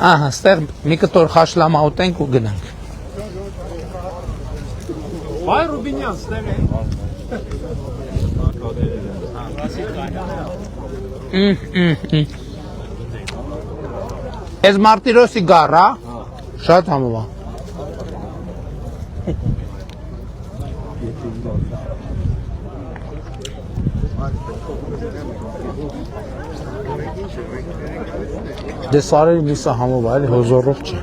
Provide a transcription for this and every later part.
Ահա, ստեղ մի կտոր խաշլամա ուտենք ու գնանք։ Բայ Ռուբինյան, ստեղ է։ Ես Մարտիրոսի գառա, շատ համովա։ Դե սարերի միսը համով այլ հոզորով չի։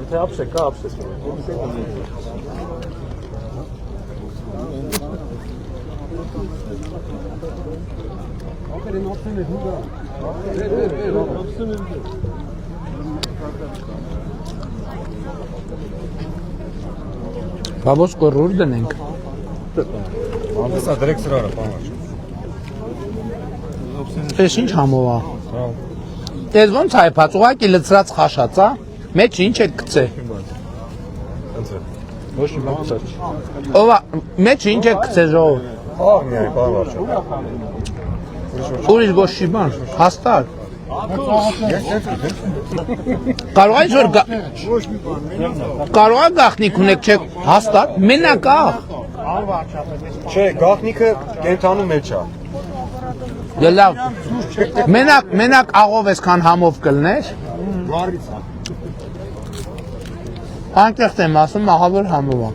Եթե ապշե կա, ապշե։ Ակերին ապշեն է հուգա։ Ապշեն է։ Բաբոս կորուր դնենք։ Անդեսա դրեք սրարը, պանար։ Ես ինչ համովա։ Ես ոնց հայպած, ուղակի լծրած խաշած, մեջ ինչ եք գցե։ Ոչ մի բան չէ։ Ովա, մեջ ինչ եք գցե ժողով։ Ահ, միայն, պանար չէ։ Ուրիշ ոչ մի բան, հաստատ։ Կարող է որ կարող է գախնիկ ունեք չեք հաստատ մենակ աղ Չէ, գախնիկը կենթանու մեջ է։ Դե լավ մենակ աղով այսքան համով կլներ Վարից է։ անկեղծ եմ ասում աղավոր համով է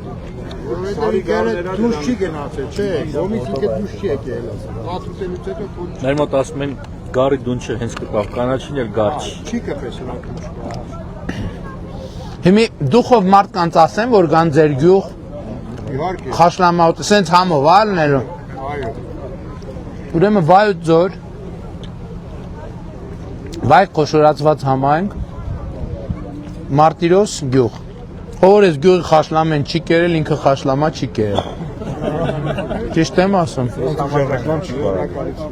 Որովհետև դուրս չի գնացել, չէ, ոմից ինքը դուրս չի եկել։ Հատուցելուց հետո Մեր մոտ ասում են գարի դուն չէ, հենց կպավ, կանաչին էլ գար չի։ չի կպես հրանք։ Հիմի դուխով մարդկանց ասեմ որ կան ձեր գյուղ Իհարկե, խաշլամաուտ սենց համով ալնելու այո։ ուրեմն վայոց ձոր վայ խոշորացված համայնք Մարտիրոս գյուղ Ով ես գյուղի խաշլամեն չի կերել, ինքը խաշլամա չի կերել։ Ճիշտ եմ ասում։ Ռեկլամ չի կարող։